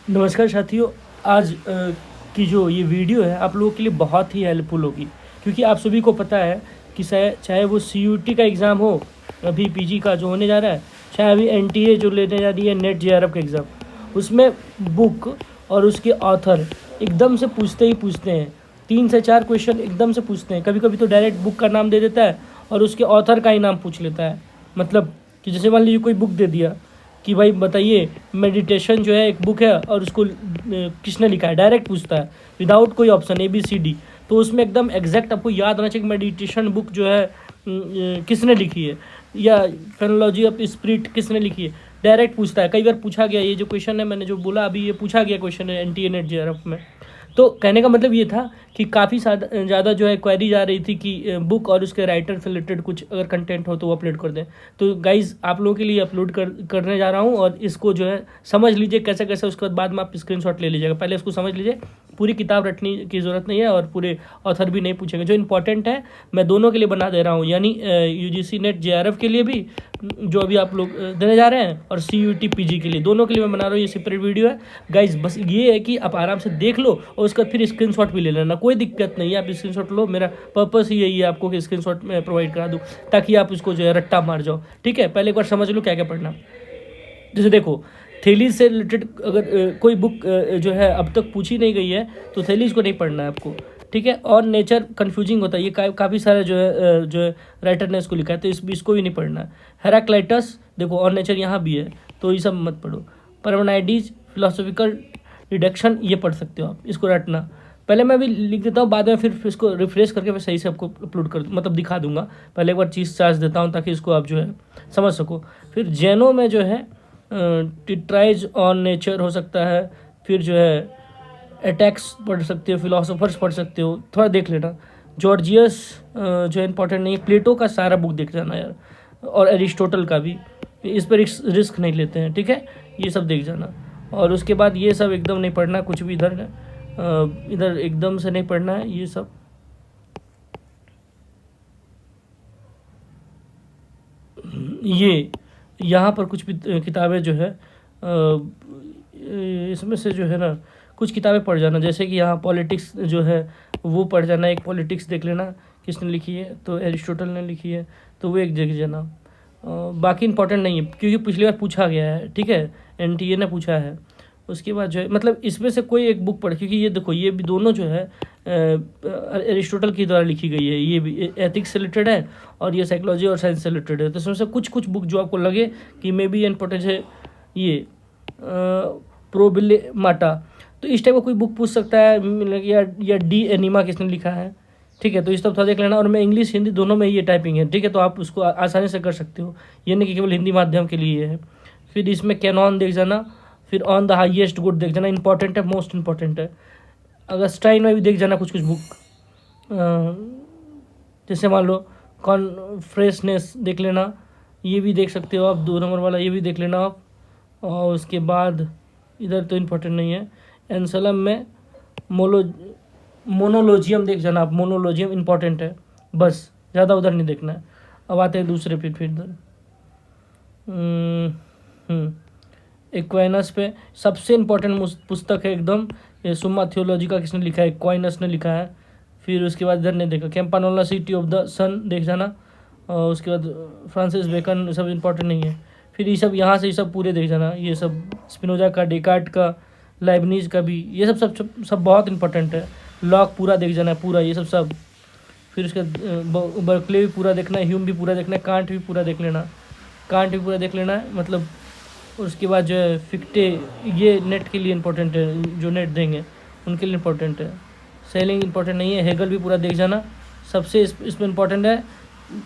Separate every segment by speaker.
Speaker 1: नमस्कार साथियों। आज की जो ये वीडियो है आप लोगों के लिए बहुत ही हेल्पफुल होगी, क्योंकि आप सभी को पता है कि चाहे वो CUT का एग्ज़ाम हो, अभी PG का जो होने जा रहा है, चाहे अभी NTA जो लेने जा रही है, नेट JRF का एग्ज़ाम, उसमें बुक और उसके ऑथर एकदम से पूछते ही पूछते हैं। 3 से 4 क्वेश्चन एकदम से पूछते हैं। कभी कभी तो डायरेक्ट बुक का नाम दे देता है और उसके ऑथर का ही नाम पूछ लेता है। मतलब कि जैसे मान लीजिए कोई बुक दे दिया कि भाई बताइए मेडिटेशन जो है एक बुक है और उसको किसने लिखा है, डायरेक्ट पूछता है विदाउट कोई ऑप्शन ABCD। तो उसमें एकदम एग्जैक्ट आपको याद आना चाहिए कि मेडिटेशन बुक जो है किसने लिखी है, या फेनोलॉजी ऑफ स्पिरिट किसने लिखी है, डायरेक्ट पूछता है। कई बार पूछा गया, ये जो क्वेश्चन है मैंने जो बोला अभी, ये पूछा गया क्वेश्चन है NTA नेट JRF में। तो कहने का मतलब ये था कि काफ़ी ज़्यादा जो है क्वेरी जा रही थी कि बुक और उसके राइटर से रिलेटेड कुछ अगर कंटेंट हो तो वो अपलोड कर दें। तो गाइज़ आप लोगों के लिए अपलोड करने जा रहा हूँ, और इसको जो है समझ लीजिए कैसे कैसे, उसके बाद में आप स्क्रीनशॉट ले लीजिएगा। पहले इसको समझ लीजिए, पूरी किताब रटने की ज़रूरत नहीं है और पूरे ऑथर भी नहीं पूछेंगे। जो इंपॉर्टेंट है मैं दोनों के लिए बना दे रहा हूँ, यानी UGC नेट JRF के लिए भी जो अभी आप लोग देने जा रहे हैं, और CUT PG के लिए, दोनों के लिए मैं बना रहा हूँ। ये सेपरेट वीडियो है गाइज। बस ये है कि आप आराम से देख लो और उसका फिर स्क्रीनशॉट भी ले लेना, कोई दिक्कत नहीं है। आप स्क्रीनशॉट लो, मेरा पर्पस ही यही है आपको कि स्क्रीनशॉट मैं प्रोवाइड करा दूँ, ताकि आप उसको जो है रट्टा मार जाओ। ठीक है, पहले एक बार समझ लो क्या क्या पढ़ना। जैसे देखो, थैलीज़ से रिलेटेड अगर कोई बुक जो है अब तक पूछी नहीं गई है तो थैलीज़ को नहीं पढ़ना है आपको। ठीक है, और नेचर कन्फ्यूजिंग होता है, ये काफ़ी सारे जो है राइटर ने इसको लिखा है, तो इसको भी नहीं पढ़ना है। हेराक्लाइटस देखो, और नेचर यहाँ भी है, तो ये सब मत पढ़ो। परमनाइडीज, फिलोसॉफिकल डिडक्शन, ये पढ़ सकते हो आप, इसको रटना। पहले मैं भी लिख देता हूँ, बाद में फिर इसको रिफ्रेश करके मैं सही से आपको अपलोड कर मतलब दिखा दूंगा। पहले एक बार चीज़ चार्ज देता हूँ ताकि इसको आप जो है समझ सको। फिर जैनों में जो है टिट्राइज ऑन नेचर हो सकता है, फिर जो है अटैक्स पढ़ सकते हो, फिलोसोफर्स पढ़ सकते हो, थोड़ा देख लेना। जॉर्जियस जो है इंपॉर्टेंट नहीं है, प्लेटो का सारा बुक देख जाना यार, और एरिस्टोटल का भी, इस पर रिस्क नहीं लेते हैं। ठीक है, ये सब देख जाना। और उसके बाद ये सब एकदम नहीं पढ़ना, कुछ भी इधर एकदम से नहीं पढ़ना है ये सब। ये यहाँ पर कुछ भी किताबें जो है इसमें से जो है ना कुछ किताबें पढ़ जाना। जैसे कि यहाँ पॉलिटिक्स जो है वो पढ़ जाना, एक पॉलिटिक्स देख लेना किसने लिखी है, तो एरिस्टोटल ने लिखी है, तो वो एक देख जाना। बाकी इंपॉर्टेंट नहीं है क्योंकि पिछली बार पूछा गया है। ठीक है, NTA ने पूछा है। उसके बाद जो है मतलब इसमें से कोई एक बुक पढ़, क्योंकि ये देखो ये भी दोनों जो है एरिस्टोटल के द्वारा लिखी गई है, ये भी एथिक्स से रिलेटेड है और ये साइकोलॉजी और साइंस से रिलेटेड है। तो इसमें से कुछ बुक जो आपको लगे कि मे बी इम्पोर्टेंट है, ये प्रोबिलेमाटा, तो इस टाइप का कोई बुक पूछ सकता है, या डी एनिमा किसने लिखा है। ठीक है, तो इस तरफ थोड़ा देख लेना। और मैं इंग्लिश हिंदी दोनों में ये टाइपिंग है। ठीक है, तो आप उसको आसानी से कर सकते हो, ये नहीं कि केवल हिंदी माध्यम के लिए है। फिर इसमें कैनॉन देख जाना, फिर ऑन द हाईएस्ट गुड देख जाना, इंपॉर्टेंट है, मोस्ट इंपॉर्टेंट है। अगस्टाइन में भी देख जाना कुछ बुक, जैसे मान लो कॉन्फ्रेशनेस देख लेना, ये भी देख सकते हो आप, 2 नंबर वाला ये भी देख लेना आप। और उसके बाद इधर तो इम्पोर्टेंट नहीं है। एंसलम में मोनोलॉजियम देख जाना आप, मोनोलॉजियम इंपॉर्टेंट है, बस ज़्यादा उधर नहीं देखना है। अब आते हैं दूसरे फिर इधर एक्वाइनस पे सबसे इम्पोर्टेंट पुस्तक है एकदम, ये सुम्मा थियोलॉजिका किसने लिखा है, एक्वाइनस ने लिखा है। फिर उसके बाद इधर नहीं देखा, कैंपानोला सिटी ऑफ द सन देख जाना। और उसके बाद फ्रांसिस बेकन, सब इम्पोर्टेंट नहीं है। फिर ये सब यहाँ से ये सब पूरे देख जाना, ये सब स्पिनोजा का, डेकार्ट का, लाइबनीज का भी, ये सब बहुत इंपॉर्टेंट है। लॉक पूरा देख जाना है, पूरा ये सब। फिर उसके बर्कले भी पूरा देखना है, ह्यूम भी पूरा देखना है, कांट भी पूरा देख लेना है मतलब। उसके बाद जो है फिक्टे, ये नेट के लिए इंपॉर्टेंट है, जो नेट देंगे उनके लिए इंपॉर्टेंट है। सेलिंग इंपॉर्टेंट नहीं है। हेगल भी पूरा देख जाना, सबसे इसमें इंपॉर्टेंट है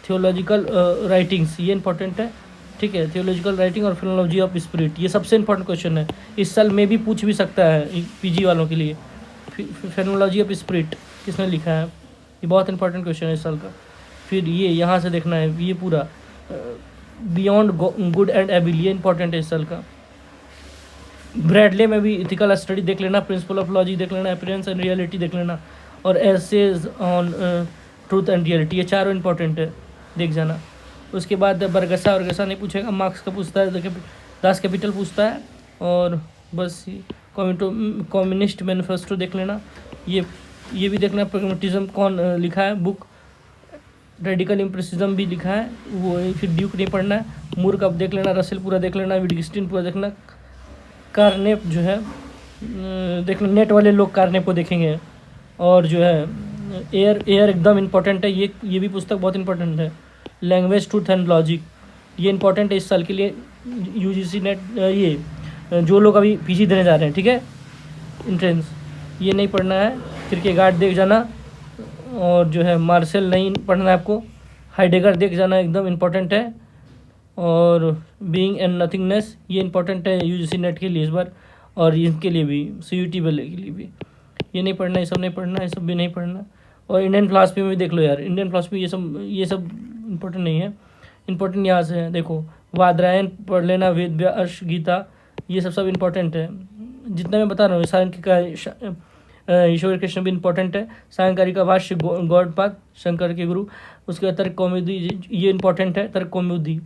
Speaker 1: थियोलॉजिकल राइटिंग्स, ये इंपॉर्टेंट है। ठीक है, थियोलॉजिकल राइटिंग और फिलोलॉजी ऑफ स्पिरिट, ये सबसे इंपॉर्टेंट क्वेश्चन है, इस साल में भी पूछ भी सकता है PG वालों के लिए। फिलोलॉजी ऑफ स्पिरिट किसने लिखा है, ये बहुत इंपॉर्टेंट क्वेश्चन है इस साल का। फिर ये यहाँ से देखना है, ये पूरा बियॉन्ड गुड एंड एविल, ये इंपॉर्टेंट है इस साल का। ब्रैडले में भी इथिकल स्टडी देख लेना, प्रिंसिपल ऑफ लॉजिक देख लेना, अपीयरेंस एंड रियलिटी देख लेना, और essays on truth and reality, ये चारों इंपॉर्टेंट है, देख जाना। उसके बाद बरगसा और गसा नहीं पूछेगा, मार्क्स का पूछता है, दास कैपिटल पूछता है, और बस कम्युनिस्ट मैनिफेस्टो देख लेना। ये भी देखना, प्रैग्मेटिज्म कौन लिखा है बुक, रेडिकल इम्प्रेसिज्म भी लिखा है वो। फिर ड्यूक नहीं पढ़ना है। मूर्ख अब देख लेना, रसेल पूरा देख लेना, विटगेस्टाइन पूरा देखना। कार्नेप जो है देख लेना, नेट वाले लोग कार्नेप को देखेंगे। और जो है एयर एकदम इम्पोर्टेंट है, ये भी पुस्तक बहुत इंपॉर्टेंट है। लैंग्वेज ट्रूथ एंड लॉजिक, ये इंपॉर्टेंट है इस साल के लिए। यूजीसी नेट ये जो लोग अभी पीजी देने जा रहे हैं, ठीक है, एंट्रेंस, ये नहीं पढ़ना है। किरकेगार्ड देख जाना। और जो है मार्शल नहीं पढ़ना है आपको। हाइडेगर देख जाना, एकदम इम्पोर्टेंट है। और बीइंग एंड नथिंगनेस, ये इंपॉर्टेंट है यूजीसी नेट के लिए इस बार, और इनके लिए भी, सीयूटी वाले के लिए भी। ये नहीं पढ़ना, ये सब नहीं पढ़ना, ये सब भी नहीं पढ़ना। और इंडियन फिलासफी में भी देख लो यार, इंडियन फिलासफी ये सब इम्पोर्टेंट नहीं है। इम्पोर्टेंट यहाँ से है, देखो वादरायण पढ़ लेना, वेद व्यास, गीता, ये सब इम्पोर्टेंट है। जितना मैं बता रहा हूँ, सांख्यिक ईश्वर कृष्ण भी इम्पोर्टेंट है। सांख्यिकी का भाष्य गौड़पाद शंकर के गुरु, उसके बाद तर्क कौमुदी, ये इम्पोर्टेंट है, तर्क कौमुदी।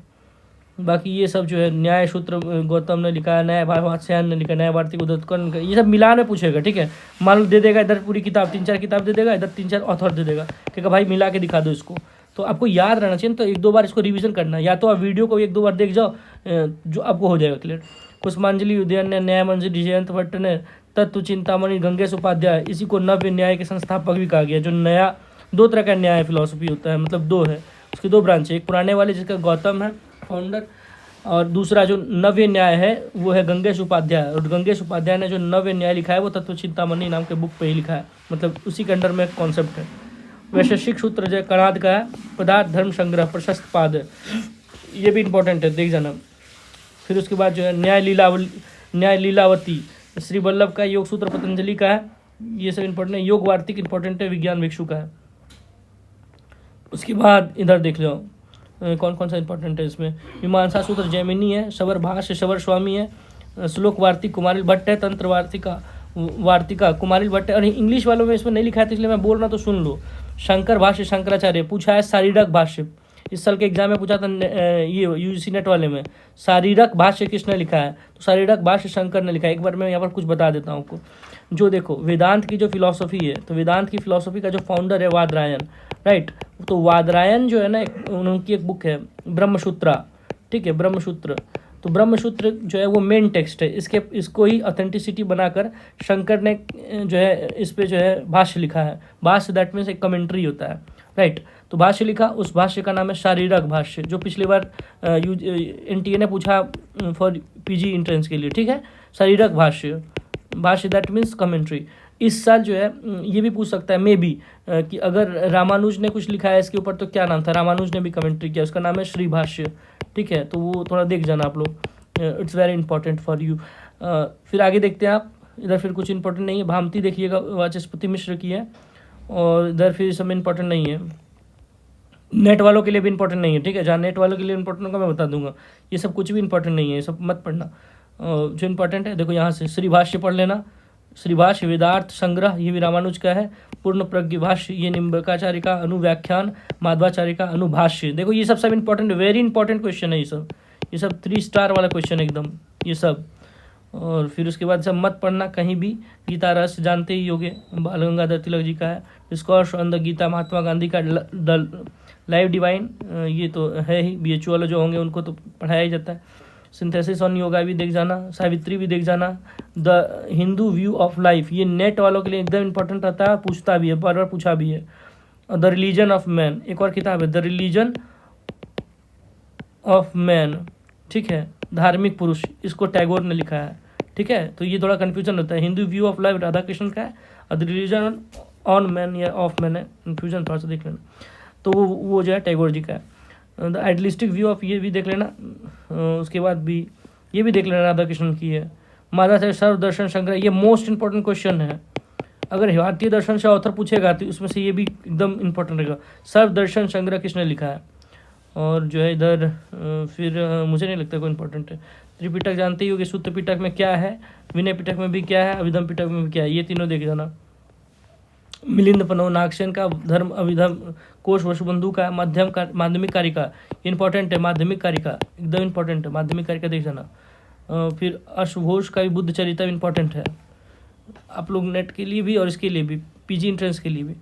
Speaker 1: बाकी ये सब जो है न्याय सूत्र गौतम ने लिखा है, न्याय वात्स्यायन ने लिखा है, न्याय भारती उदयकरण का, ये सब मिला में पूछेगा, ठीक है। मान लो दे देगा इधर पूरी किताब 3-4 किताब दे देगा, इधर 3-4 ऑथर दे देगा, ठीक है भाई मिला के दिखा दो इसको। तो आपको याद रहना चाहिए, तो 1-2 बार इसको रिवीजन करना, या तो आप वीडियो को 1-2 बार देख जाओ, जो आपको हो जाएगा क्लियर। कुसुमांजलि उदयन ने, न्याय मंजरी जयंत भट्ट ने, तत्व चिंतामणि गंगेश उपाध्याय, इसी को नव्य न्याय के संस्थापक भी कहा गया। जो नया 2 तरह का न्याय फिलॉसफी होता है, मतलब 2 है, उसकी 2 ब्रांच है। एक पुराने वाले जिसका गौतम है फाउंडर, और दूसरा जो नव्य न्याय है वो है गंगेश उपाध्याय। और गंगेश उपाध्याय ने जो नव्य न्याय लिखा है वो तत्व चिंतामणि नाम के बुक पे ही लिखा है, मतलब उसी के अंडर में कॉन्सेप्ट है। वैशेषिक सूत्र जो कणाद का है, पदार्थ धर्म संग्रह प्रशस्त पाद है, ये भी इंपॉर्टेंट है, देख जाना। फिर उसके बाद जो है न्याय लीलावती, श्री वल्लभ का, योग सूत्र पतंजलि का है, ये सब इंपॉर्टेंट है। योग वार्तिक इंपॉर्टेंट है, विज्ञान भिक्षु का है। उसके बाद इधर देख लो कौन कौन सा इंपॉर्टेंट है इसमें। मीमांसा सूत्र जैमिनी है, शबर भाष्य शबर स्वामी है, श्लोक वार्तिक कुमारिल भट्ट है, तंत्र वार्तिका कुमारिल भट्ट है। और इंग्लिश वालों में इसमें नहीं लिखा है, इसलिए मैं बोल रहा तो सुन लो। शंकर भाष्य शंकराचार्य, पूछा है शारीरक भाष्य, इस साल के एग्जाम में पूछा था ये यूजीसी नेट वाले में। शारीरक भाष्य किसने लिखा है, तो शारीरक भाष्य शंकर ने लिखा है। एक बार मैं यहाँ पर कुछ बता देता हूँ आपको। जो देखो वेदांत की जो फिलॉसफी है, तो वेदांत की फिलॉसफी का जो फाउंडर है वादरायण, राइट। तो वादरायण जो है ना, उनकी एक बुक है ब्रह्मसूत्रा, ठीक है, ब्रह्मसूत्र। तो ब्रह्मसूत्र जो है वो मेन टेक्स्ट है, इसको ही ऑथेंटिसिटी बनाकर शंकर ने जो है इस पे जो है भाष्य लिखा है। भाष्य दैट मीन्स एक कमेंट्री होता है, राइट। तो भाष्य लिखा, उस भाष्य का नाम है शारीरक भाष्य, जो पिछली बार एनटीए ने पूछा फॉर पीजी एंट्रेंस के लिए, ठीक है। शारीरक भाष्य दैट मीन्स कमेंट्री। इस साल जो है ये भी पूछ सकता है मे बी कि अगर रामानुज ने कुछ लिखा है इसके ऊपर तो क्या नाम था, रामानुज ने भी कमेंट्री किया, उसका नाम है श्री भाष्य, ठीक है। तो वो थोड़ा देख जाना आप लोग, it's very important for you. फिर आगे देखते हैं आप, इधर फिर कुछ इंपॉर्टेंट नहीं है। भामती देखिएगा, वाचस्पति मिश्र की है, और इधर फिर सब इंपॉर्टेंट नहीं है। नेट वालों के लिए भी इंपॉर्टेंट नहीं है, ठीक है। जहाँ नेट वालों के लिए इंपॉर्टेंट होगा मैं बता दूंगा, ये सब कुछ भी इंपॉर्टेंट नहीं है, ये सब मत पढ़ना। जो इंपॉर्टेंट है देखो यहाँ से श्री भाष्य पढ़ लेना, श्री भाष्य वेदार्थ संग्रह, ये भी रामानुज का है। पूर्ण प्रज्ञ भाष्य, ये निम्बकाचार्य का, अनुव्याख्यान माधवाचार्य का, अनुभाष्य। देखो ये सब इंपॉर्टेंट, वेरी इंपॉर्टेंट क्वेश्चन है ये सब 3 स्टार वाला क्वेश्चन एकदम ये सब। और फिर उसके बाद सब मत पढ़ना कहीं भी। गीता रस जानते ही होगे, बाल गंगाधर तिलक जी का है। Discourse on the Gita, Mahatma Gandhi का। लाइव डिवाइन, ये तो है ही, BHU वाले जो होंगे उनको तो पढ़ाया ही जाता है। सिंथेसिस ऑन योगा भी देख जाना, सावित्री भी देख जाना। The Hindu view of life, ये नेट वालों के लिए एकदम इंपॉर्टेंट रहता है, पूछता भी है, बार बार पूछा भी है। और द रिलीजन ऑफ मैन, एक और किताब है द रिलीजन ऑफ मैन, ठीक है, धार्मिक पुरुष, इसको टैगोर ने लिखा है, ठीक है। तो ये थोड़ा कन्फ्यूजन होता है, Hindu view of life Radha Krishna का है, और द रिलीजन ऑन मैन या ऑफ मैन है, कन्फ्यूजन थोड़ा सा देख लेना। तो वो जो है टैगोर जी का है। द आइडियलिस्टिक व्यू ऑफ, ये भी देख लेना। उसके बाद भी ये भी देख लेना, राधा कृष्ण की है। माधवाचार्य सर्व दर्शन संग्रह, ये मोस्ट इंपॉर्टेंट क्वेश्चन है। अगर भारतीय दर्शन से ऑथर पूछेगा तो उसमें से ये भी एकदम इंपॉर्टेंट रहेगा। सर्व दर्शन संग्रह किसने लिखा है। और जो है इधर फिर मुझे नहीं लगता कोई इंपॉर्टेंट है। त्रिपिटक जानते ही होगे, सूत्र पिटक में क्या है, विनय पिटक में भी क्या है, अभिधम पिटक में भी क्या है, ये तीनों देख जाना। मिलिंद पनो नागसेन का धर्म अभिधम कोश वसुबंधु का, माध्यमिक कारिका इंपॉर्टेंट है, माध्यमिक कारिका एकदम इंपॉर्टेंट है, माध्यमिक कारिका देख जाना। फिर अश्वघोष का भी बुद्ध चरित्र इम्पोर्टेंट है आप लोग नेट के लिए भी और इसके लिए भी, पीजी एंट्रेंस के लिए भी।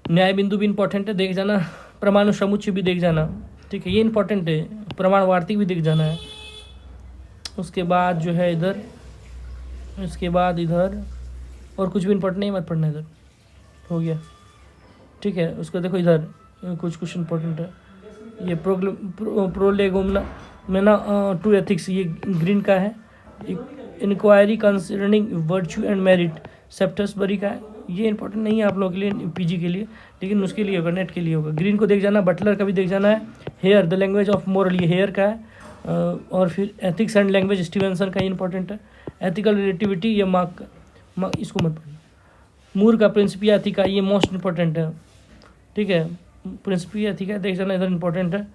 Speaker 1: न्याय बिंदु भी इम्पोर्टेंट है, देख जाना। परमाणु समुच्चय भी देख जाना, ठीक है, ये इम्पोर्टेंट है। प्रमाण वार्तिक भी देख जाना है। उसके बाद जो है इधर, इसके बाद इधर और कुछ भी इम्पोर्टेंट नहीं, मत पढ़ना, इधर हो गया, ठीक है। उसको देखो इधर कुछ इम्पोर्टेंट है। ये प्रोलेगोमना में ना टू एथिक्स, ये ग्रीन का है। Inquiry concerning virtue and merit Shaftesbury का है। ये इंपॉर्टेंट नहीं है आप लोगों के लिए, पीजी के लिए, लेकिन उसके लिए होगा, नेट के लिए होगा। ग्रीन को देख जाना। बटलर का भी देख जाना है। Hare the language of moral, ये हेयर का है। और फिर एथिक्स एंड लैंग्वेज स्टीवेंसन का, ये इंपॉर्टेंट है। एथिकल रिलेटिविटी, ये मार्क का, इसको मत पढ़ना। मूर का प्रिंसिपिया एथिका, ये मोस्ट इंपॉर्टेंट है, ठीक है। प्रिंसिपिया एथिका देख जाना, इधर इंपॉर्टेंट है।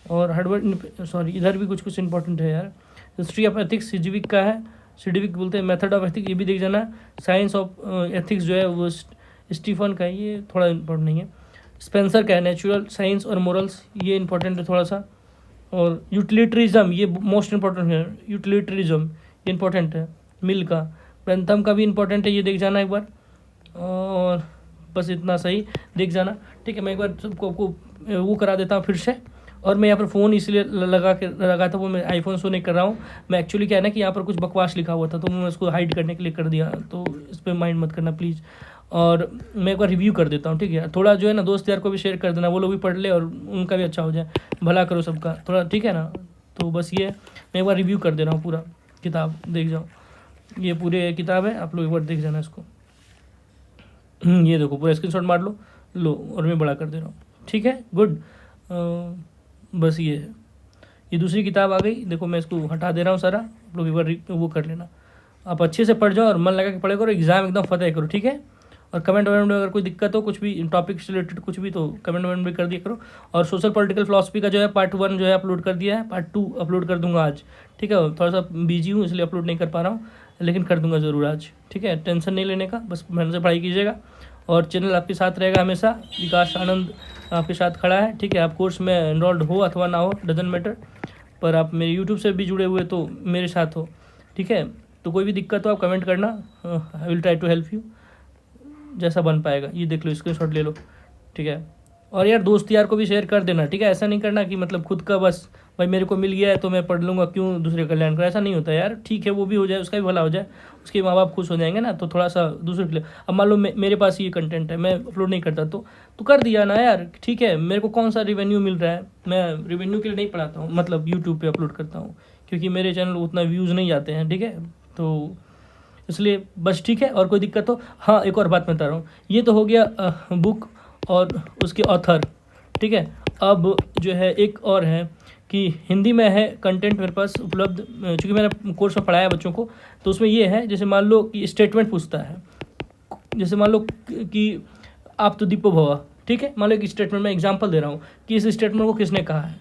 Speaker 1: और हार्डवर्ड, सॉरी, इधर भी कुछ इंपॉर्टेंट है यार। हिस्ट्री ऑफ एथिक्स सिडविक का है, सिडविक बोलते हैं। मेथड ऑफ एथिक्स, ये भी देख जाना। साइंस ऑफ एथिक्स जो है वो स्टीफन का है, ये थोड़ा इंपॉर्टेंट नहीं है। स्पेंसर का है, नेचुरल साइंस और मोरल्स, ये इंपॉर्टेंट है थोड़ा सा। और यूटिलिटरिज्म, ये मोस्ट इंपॉर्टेंट है। यूटिलिटरिज्म ये इंपॉर्टेंट है। मिल का, बेंथम का भी इंपॉर्टेंट है, ये देख जाना एक बार। और बस इतना सही देख जाना, ठीक है। मैं एक बार सबको वो करा देता हूँ फिर से। और मैं यहाँ पर फ़ोन इसलिए लगा था, वो मैं आईफोन शो नहीं कर रहा हूँ। मैं एक्चुअली क्या है ना कि यहाँ पर कुछ बकवास लिखा हुआ था, तो मैं उसको हाइड करने के लिए कर दिया, तो इस पर माइंड मत करना प्लीज़। और मैं एक बार रिव्यू कर देता हूँ, ठीक है। थोड़ा जो है ना दोस्त यार को भी शेयर कर देना, वो लोग भी पढ़ ले और उनका भी अच्छा हो जाए, भला करो सबका थोड़ा, ठीक है ना। तो बस ये मैं एक बार रिव्यू कर दे रहा हूँ, पूरा किताब देख जाओ। ये पूरे किताब है, आप लोग एक बार देख जाना इसको। ये देखो पूरा स्क्रीनशॉट मार लो और मैं बड़ा कर दे रहा हूँ, ठीक है, गुड। बस ये है। ये दूसरी किताब आ गई, देखो मैं इसको हटा दे रहा हूँ सारा, आप लोग एक बार वो कर लेना। आप अच्छे से पढ़ जाओ और मन लगा के पढ़े करो, एग्जाम एकदम फतेह करो, ठीक है। और कमेंट वमेंट में अगर कोई दिक्कत हो, कुछ भी टॉपिक से रिलेटेड कुछ भी, तो कमेंट वमेंट भी कर दिया करो। और सोशल पॉलिटिकल फिलॉसफी का जो है पार्ट 1 जो है अपलोड कर दिया है, पार्ट 2 अपलोड कर दूंगा आज, ठीक है। थोड़ा सा बिजी हूँ इसलिए अपलोड नहीं कर पा रहा हूँ, लेकिन कर दूंगा ज़रूर आज, ठीक है। टेंशन नहीं लेने का, बस मेहनत से पढ़ाई कीजिएगा। और चैनल आपके साथ रहेगा हमेशा, विकास आनंद आपके साथ खड़ा है, ठीक है। आप कोर्स में एनरोल्ड हो अथवा ना हो, डजन मैटर, पर आप मेरे यूट्यूब से भी जुड़े हुए तो मेरे साथ हो, ठीक है। तो कोई भी दिक्कत हो आप कमेंट करना, I will try to help you जैसा बन पाएगा। ये देख लो, स्क्रीनशॉट ले लो, ठीक है। और यार दोस्त यार को भी शेयर कर देना, ठीक है। ऐसा नहीं करना कि मतलब खुद का बस भाई मेरे को मिल गया है तो मैं पढ़ लूँगा, क्यों दूसरे कल्याण करो, ऐसा नहीं होता यार, ठीक है। वो भी हो जाए, उसका भी भला हो जाए, उसके माँ बाप खुश हो जाएंगे ना, तो थोड़ा सा दूसरे के लिए। अब मान लो मेरे पास ये कंटेंट है, मैं अपलोड नहीं करता तो कर दिया ना यार, ठीक है। मेरे को कौन सा रिवेन्यू मिल रहा है, मैं रिवेन्यू के लिए नहीं पढ़ाता हूँ, मतलब यूट्यूब पर अपलोड करता हूँ, क्योंकि मेरे चैनल उतना व्यूज़ नहीं जाते हैं, ठीक है। तो इसलिए बस, ठीक है। और कोई दिक्कत हो, हाँ एक और बात मैं बता रहा हूँ, ये तो हो गया बुक और उसके ऑथर, ठीक है। अब जो है एक और है कि हिंदी में है कंटेंट मेरे पास उपलब्ध, चूँकि मैंने कोर्स में पढ़ाया बच्चों को, तो उसमें ये है, जैसे मान लो कि स्टेटमेंट पूछता है, जैसे मान लो कि आप तो दीपो भवा, ठीक है। मान लो कि स्टेटमेंट में एग्जांपल दे रहा हूँ कि इस स्टेटमेंट को किसने कहा है,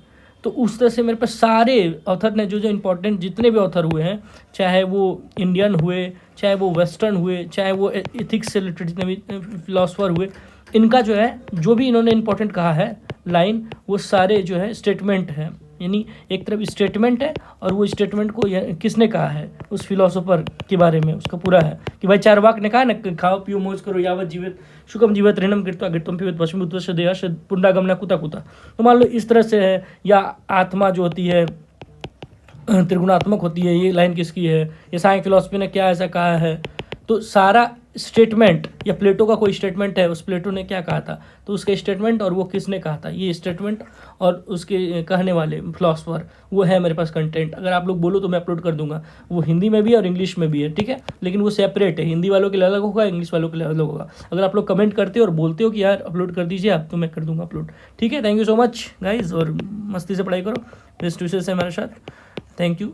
Speaker 1: तो उस तरह से मेरे पास सारे ऑथर ने, जो इंपॉर्टेंट जितने भी ऑथर हुए हैं, चाहे वो इंडियन हुए, चाहे वो वेस्टर्न हुए, चाहे वो एथिक्स से रिलेटेड जितने भी फिलोसफर हुए, इनका जो है जो भी इन्होंने इंपॉर्टेंट कहा है लाइन, वो सारे जो है स्टेटमेंट है। यानी एक तरफ स्टेटमेंट है और वो स्टेटमेंट को किसने कहा है, उस फिलोसोफर के बारे में उसका पूरा है कि भाई चारवाक ने कहा ना, खाओ पियो मौज करो यावत जीवित सुखम जीवित ऋणम कृत्वा घृतम पिबत पश्चिम उत्तर से देह पुंडागमना कुता कुता। तो मान लो इस तरह से है। या आत्मा जो होती है त्रिगुणात्मक होती है, ये लाइन किसकी है, ये साइंस फिलोसफी ने क्या ऐसा कहा है। तो सारा स्टेटमेंट, या प्लेटो का कोई स्टेटमेंट है, उस प्लेटो ने क्या कहा था, तो उसके स्टेटमेंट और वो किसने कहा था, ये स्टेटमेंट और उसके कहने वाले फिलोसफर, वो है मेरे पास कंटेंट। अगर आप लोग बोलो तो मैं अपलोड कर दूंगा, वो हिंदी में भी और इंग्लिश में भी है, ठीक है। लेकिन वो सेपरेट है, हिंदी वालों के लिए अलग होगा, इंग्लिश वालों के लिए अलग होगा। अगर आप लोग कमेंट करते हो और बोलते हो कि यार अपलोड कर दीजिए आप, तो मैं कर दूंगा अपलोड, ठीक है। Thank you so much guys, और मस्ती से पढ़ाई करो, बेस्ट विशेष है मेरे साथ, थैंक यू।